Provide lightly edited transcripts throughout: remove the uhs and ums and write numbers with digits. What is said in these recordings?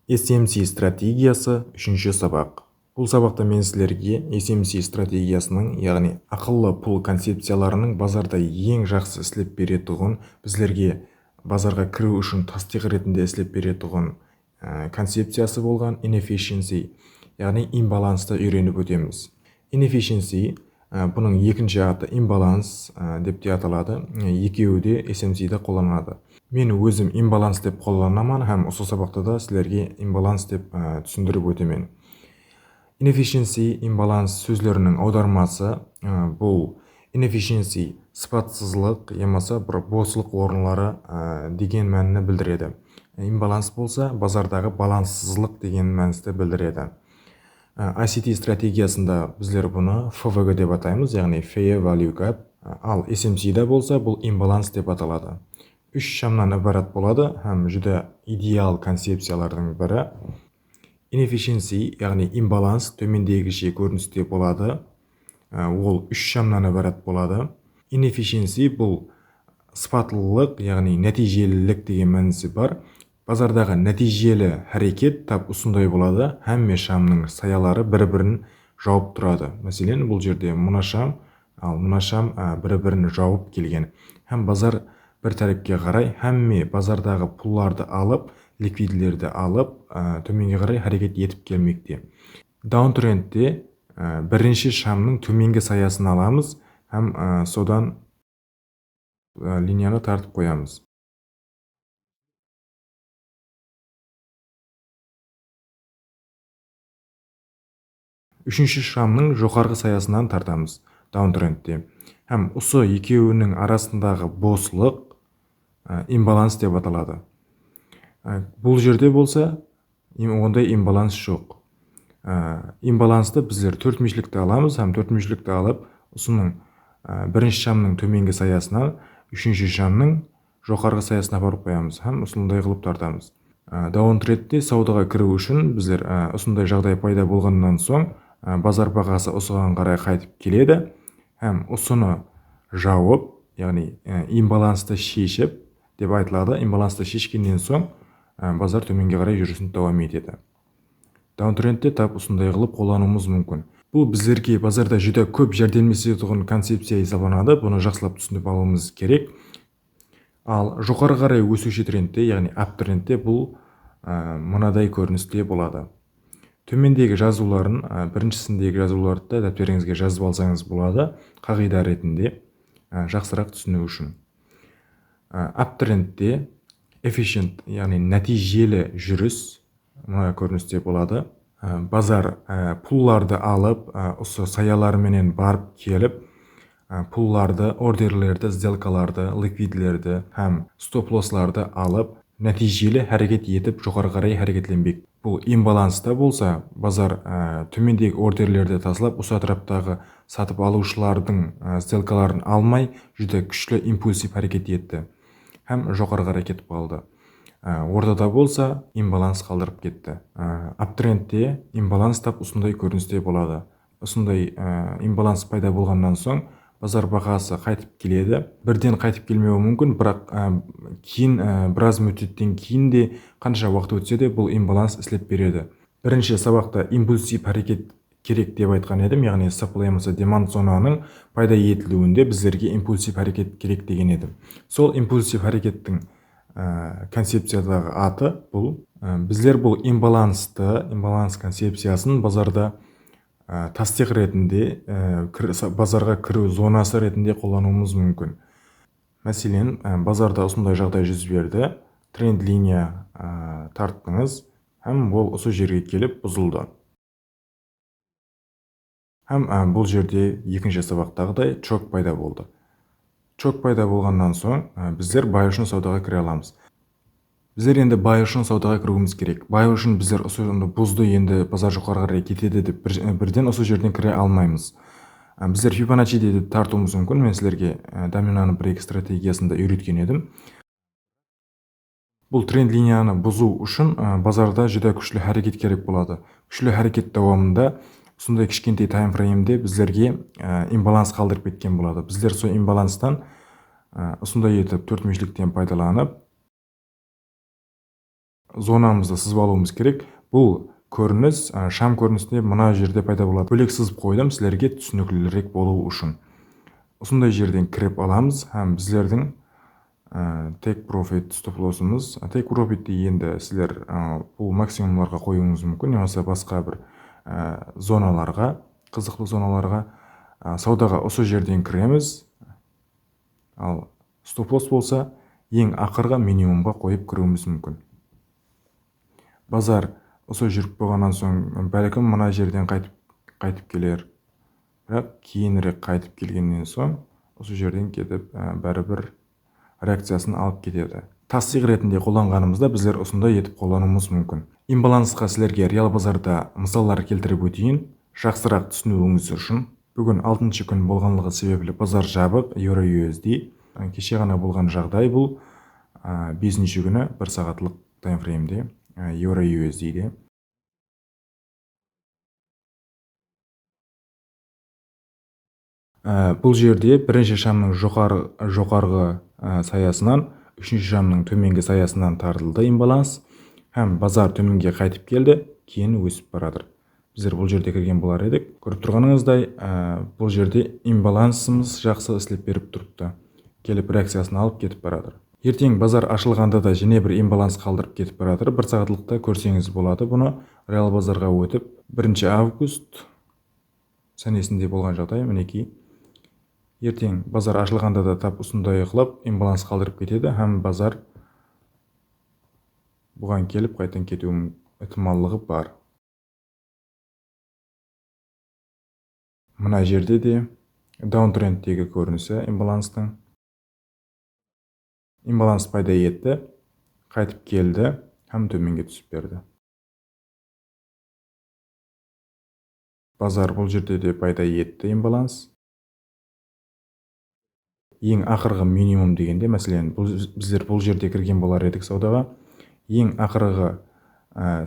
SMC стратегиясы 3-ші сабақ. Бұл сабақта мен сіздерге SMC стратегиясының, яғни ақылы пул концепцияларының базарда ең жақсы істеп беретұғын, біздерге базарға кіру үшін тастық ретінде істеп беретұғын концепциясы болған inefficiency, яғни имбалансты үйреніп өтеміз. Inefficiency, бұның екінші аты имбаланс деп те аталады. Екеуі де SMC-де қолданылады. Мен өзім имбаланс деп қолданамын, һәм осы сабақта да сіздерге имбаланс деп түсіндіріп өтемен. Inefficiency, имбаланс сөздерінің аудармасы бұл inefficiency сыпатсызлық, емаса бір босылық орынлары деген мәнін білдіреді. Имбаланс болса, базардағы баланссызлық деген мәністі білдіреді. ICT стратегиясында біздер бұны FVG деп атаймыз, яғни Fair Value Gap. Ал SMC-де болса, бұл имбаланс деп аталады. 3 шамнан ібарат болады, һәм жүді идеал концепциялардың бірі. Inefficiency, яғни имбаланс төмендегіше көріністе болады. Ол 3 шамнан ібарат болады. Inefficiency бұл сыпатылылық, яғни нәтижелілік деген мәнісі бар. Базардағы нәтижелі әрекет тап ұсындай болады, әмме шамның саялары бір-бірін жауып тұрады. Мәселен, бұл жерде мына шам, ал мына шам бір-бірін жауып келген. Һәм базар бір тәріпке қарай, әмме базардағы пулларды алып, ликвиділерді алып, төменге қарай әрекет етіп келмекте. Даунтрендте бірінші шамның төменгі саясын аламыз, һәм содан линияны тартып қоямыз. Үшінші шамның жоғарғы саясынан тартамыз даунтрендте. Һәм осы екеуінің арасындағы босылық имбаланс деп аталады. Бұл жерде болса, ондай имбаланс жоқ. Имбалансты біздер төртмешілікті аламыз, һәм төртмешілікті алып, осының бірінші шамның төменгі саясынан үшінші шамның жоғарғы саясына барып қоямыз, һәм осындай қылып тартамыз. Даунтрендте саудаға кіру үшін біздер осындай жағдай пайда болғаннан соң базар бағасы осыған қарай қайтып келеді, һәм осыны жауып, яғни имбалансты шешіп деп айтылады. Имбалансты шешкеннен соң базар төменге қарай жүрісін давам етеді. Даунтрендте тап осындай қылып қолдануымыз мүмкін. Бұл біздерге базарда жүді көп жәрдемдесетін концепция есептелінеді. Бұны жақсылап түсініп алуымыз керек. Ал жоғары қарай өсуші трендте, яғни аптрендте бұл мынадай көріністе болады. Төмендегі жазуларын, біріншісіндегі жазуларды дәптеріңізге жазып алсаңыз болады, қағида ретінде жақсырақ түсіну үшін. Аптрендте efficient, яғни нәтижелі жүріс мына көріністе болады. Базар пулларды алып, осы саяларменен барып келіп, пулларды, ордерлерді, сделкаларды, ликвиділерді һәм стоп-лоссларды алып, нәтижелі әрекет етіп, жоғары қарай әрекетленбек. Бұл имбаланста болса, базар төмендегі ордерлерді тасылап, осы атраптағы сатып алушылардың сделкаларын алмай, жүді күшлі импульсив әрекет етті, һәм жоғары қарай кетіп қалды. Ортада болса, имбаланс қалдырып кетті. Аптрендте имбаланс тап осындай көріністе болады. Осындай имбаланс пайда болғаннан соң, базар бағасы қайтып келеді. Бірден қайтып келмеуі мүмкін, бірақ кейін біраз мүддеттен кейін де қанша уақыт өтсе де бұл имбаланс істеп береді. Бірінші сабақта импульсив әрекет керек деп айтқан едім, яғни supply емесі деманд зонаның пайда етілуінде біздерге импульсив әрекет керек деген едім. Сол импульсив әрекеттің концепциядағы аты бұл. Біздер бұл имбаланс концепциясын базарда тастық ретінде, базарға кіру зонасы ретінде қолдануымыз мүмкін. Мәселен, базарда осындай жағдай жүз берді, тренд линия тарттыңыз, һәм ол осы жерге келіп бұзылды. Һәм бұл жерде екінші сабақтағыдай чок пайда болды. Чок пайда болғаннан соң, біздер бай үшін саудаға кіре аламыз. Біздер енді бай үшін саудаға кіруіміз керек. Бай үшін біздер осы бұзды, енді базар жоғары қарай кетеді деп бірден осы жерден кіре алмаймыз. Біздер Fibonacci деп тартуымыз мүмкін. Мен сіздерге доминаны брейк стратегиясында үйреткен едім. Бұл тренд линияны бұзу үшін базарда жүді күшлі әрекет керек болады. Күшлі әрекет давамында сондай кішкентай таймфреймде біздерге имбаланс қалдырып кеткен болады. Біздер сол имбаланстан осындай етіп төртмешіліктен пайдаланып зонамызды сызып алуымыз керек. Бұл көрініс шам көрінісінде мына жерде пайда болады. Бөлек сызып қойдым сіздерге түсініктірек болу үшін. Осындай жерден кіріп аламыз. Һәм біздердің take profit stop loss'ымыз. Take profitті енді сіздер бұл максимумларға қоюыңыз мүмкін, немесе басқа бір зоналарға, қызықты зоналарға, саудаға осы жерден кіреміз. Ал стоп лосс болса ең ақырғы минимумға қойып кіруіміз мүмкін. Базар осы жүріп болғаннан соң бәлкім мына жерден қайтып келер. Бірақ кейінірек қайтып келгеннен соң осы жерден кетіп бәрібір реакциясын алып кетеді. Тасдиқ ретінде қолданғанымызда біздер осындай етіп қолдануымыз мүмкін. Имбалансқа сіздерге реал базарда мысалдар келтіріп өтейін, жақсырақ түсінуіңіз үшін. Бүгін 6-шы күн болғанлығы себеплі базар жабық, Euro USD. Кеше ғана болған жағдай бұл 5-ші күні 1 сағатлық таймфреймде Euro USD-де. Бұл жерде бірінші шамның жоғарғы саясынан, үшінші шамның төменгі саясынан тартылды имбаланс, һәм базар төменге қайтып келді, кейін өсіп барадыр. Біздер бұл жерде кірген болар едік. Көріп тұрғаныңыздай, бұл жерде имбалансымыз жақсы істеп беріп тұрыпты. Келіп реакциясын алып кетіп барадыр. Ертең базар ашылғанда да және бір имбаланс қалдырып кетіп барадыр. 1 сағатлықта көрсеңіз болады бұны. Реал базарға өтіп, 1 август сәнесінде болған жағдай, мінекей. Ертең базар ашылғанда да тап осындай қылып имбаланс қалдырып кетеді, һәм базар бұған келіп қайтадан кету ықтималдығы бар. Мына жерде де даунтрендтегі көрінісі имбаланстың. Имбаланс пайда етті, қайтып келді, һәм төменге түсіп берді. Базар бұл жерде де пайда етті имбаланс. Ең ақырғы минимум дегенде, мәселен, біздер бұл жерде кірген болар едік саудаға. Ең ақырғы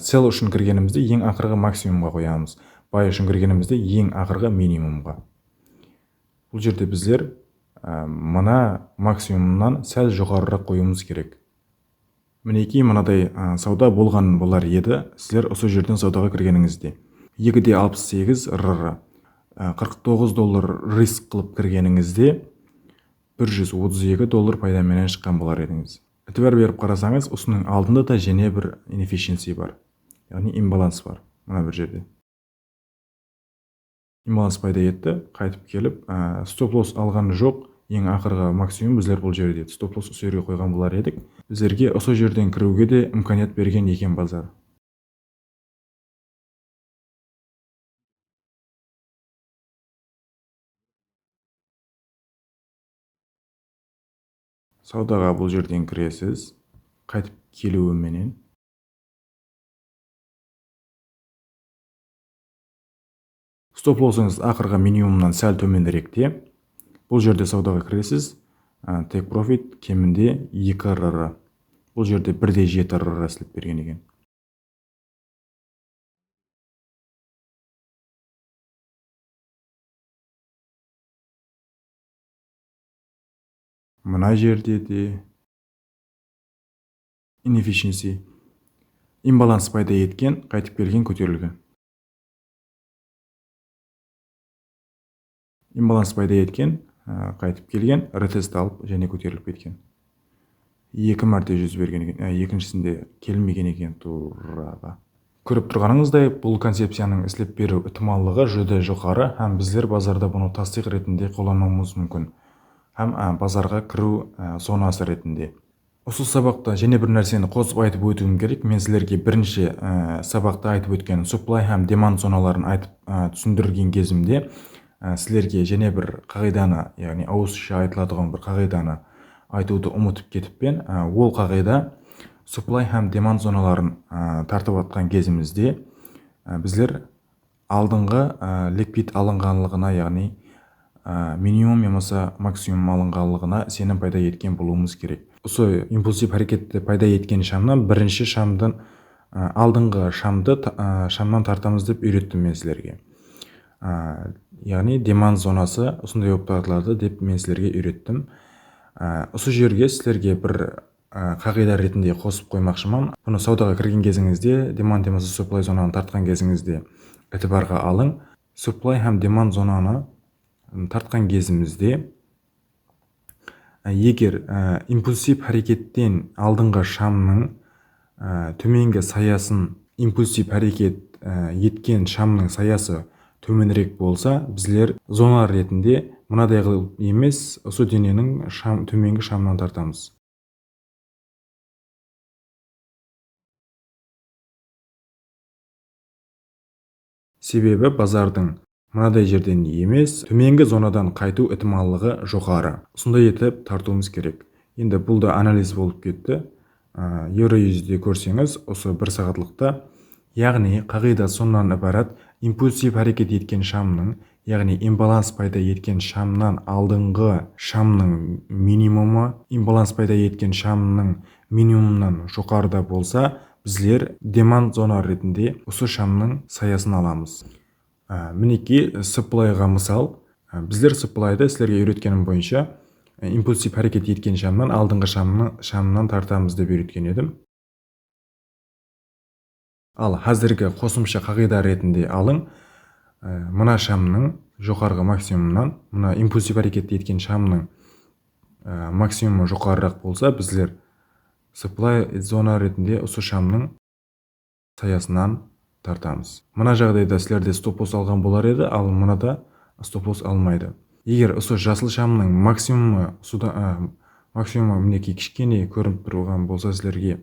sell үшін кіргенімізде ең ақырғы максимумға қоямыз. Buy үшін кіргенімізде ең ақырғы минимумға. Бұл жерде біздер мына максимумнан сәл жоғарырақ қоюымыз керек. Мінекей мынадай сауда болған болар еді, сіздер осы жерден саудаға кіргеніңізде. 2.68 РР, $49 риск қылып кіргеніңізде $132 пайдаменен шыққан болар едіңіз. Әтібар беріп қарасаңыз, осының алдында да және бір inefficiency бар, яғни имбаланс бар. Мына бір жерде имбаланс пайда етті, қайтып келіп, стоп лосс алған жоқ. Ең ақырғы максимум біздер бұл жерде стоп лосс осы жерге қойған болар едік. Біздерге осы жерден кіруге де имканият берген екен базар. Саудаға бұл жерден кіресіз, қайтып келуіменен. Стоп лоссыңыз ақырғы минимумнан сәл төменіректе. Бұл жерде саудаға кіресіз, take profit кемінде 2 РР. Бұл жерде 1.7 РР істеп берген екен. Мына жерде де inefficiency, имбаланс пайда еткен, қайтып келген, көтерілген. Имбаланс пайда еткен, қайтып келген, ретест алып және көтеріліп кеткен. 2 мәрте жүз берген екен, екіншісінде келмеген екен тураға. Көріп тұрғаныңыздай, бұл концепцияның істеп беру ықтималдығы жүде жоғары, һәм біздер базарда бұны тасдиқ ретінде қолдануымыз мүмкін, һәм базарға кіру зонасы ретінде. Осы сабақта және бір нәрсені қосып айтып өтуім керек. Мен сіздерге бірінші сабақта айтып өткен supply һәм demand зоналарын айтып түсіндірген кезімде сіздерге және бір қағиданы, яғни ауызша айтылатын бір қағиданы айтуды ұмытып кетіппен. Ол қағида supply һәм demand зоналарын тартып атқан кезімізде біздер алдыңғы ликвид алынғанлығына, яғни минимум немесе максимум алынғанлығына сенім пайда еткен болуымыз керек. Осы импульсив әрекетті пайда еткен шамнан бірінші шамдан алдыңғы шамнан тартамыз деп үйреттім мен сіздерге. Яғни деманд зонасы осындай болып тартылады деп мен сіздерге үйреттім. Осы жерге сіздерге бір қағида ретінде қосып қоймақшымын. Бұны саудаға кірген кезіңізде, demand немесе supply зонаны тартқан кезіңізде этибарға алың. Supply һәм demand зонаны тартқан кезімізде, егер импульсив әрекеттен алдыңғы шамның төменгі саясын, импульсив әрекет еткен шамның саясы төменірек болса, біздер зона ретінде мынадай қылып емес, осы дененің төменгі шамынан тартамыз. Себебі базардың мынадай жерден емес, төменгі зонадан қайту ықтималдығы жоғары. Сондай етіп тартуымыз керек. Енді бұл да анализ болып кетті. Евроюзде көрсеңіз, осы бір сағатлықта, яғни қағида соннан ібарат, импульсив әрекет еткен шамның, яғни имбаланс пайда еткен шамнан алдыңғы шамның минимумы, имбаланс пайда еткен шамның минимумнан жоғарыда болса, біздер demand зона ретінде осы шамның саясын аламыз. Мінеки supplyға мысал, біздер supplyды сіздерге үйреткенім бойынша импульсив әрекет еткен шамнан алдыңғы шамнан тартамыз деп үйреткен едім. Ал қазіргі қосымша қағида ретінде алың, мына шамның жоғарғы максимумнан, мына импульсив әрекет еткен шамның максимумы жоғарырақ болса, біздер supply зона ретінде осы шамның саясынан тартамыз. Мына жағдайда сіздерде стоп-лосс алған болар еді, ал мынада стоп-лосс алмайды. Егер осы жасыл шамның максимумы мінеки кішкене көрініп тұрған болса, сіздерге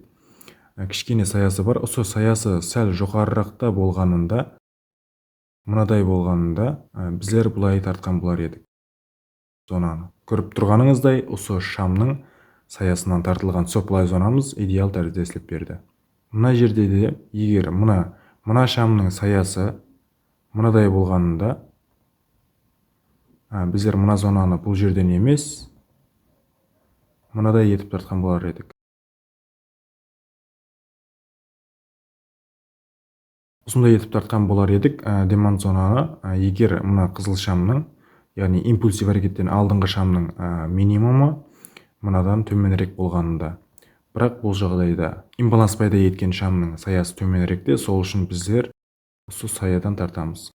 кішкене саясы бар, осы саясы сәл жоғарырақта болғанында, мынадай болғанында, біздер бұлай тартқан болар едік зонаны. Көріп тұрғаныңыздай, осы шамның саясынан тартылған supply зонамыз идеал тәрізді істеп берді. Мына жерде де, егер мына шамның саясы мынадай болғанында, біздер мына зонаны бұл жерден емес, мынадай етіп тартқан болар едік. Осындай етіп тартқан болар едік demand зонаны, егер мына қызыл шамның, яғни импульсив әрекеттен алдыңғы шамның минимумы мынадан төменірек болғанында. Бірақ бұл жағдайда имбаланс пайда еткен шамның саясы төменіректе, сол үшін біздер осы саядан тартамыз.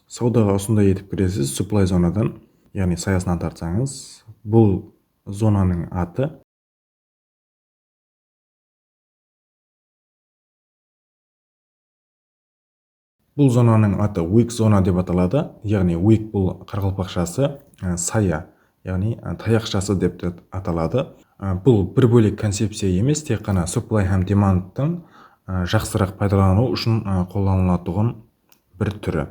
Саудаға осындай етіп кіресіз, supply зонадан, яғни саясынан тартсаңыз, бұл зонаның аты weak зона деп аталады. Яғни weak бұл қарақалпақшасы, сая, яғни таяқшасы деп аталады. Бұл бір бөлек концепция емес, тек қана supply һәм demandтың жақсырақ пайдалану үшін қолданылатұғын бір түрі.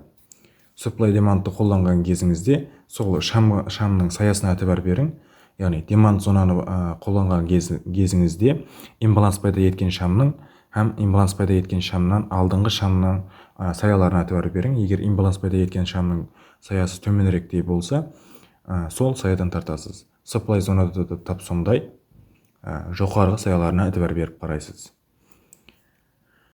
Supply demandты қолданған кезіңізде, сол шамның саясына әтібар берің. Яғни demand зонаны қолданған кезіңізде имбаланс пайда еткен шамның һәм имбаланс пайда еткен шамнан алдыңғы шамның саяларына әтібар берің. Егер имбаланс пайда еткен шамның саясы төменіректей болса, сол саядан тартасыз. Supply зонада да тап сондай жоғарғы саяларына әтібар беріп қарайсыз.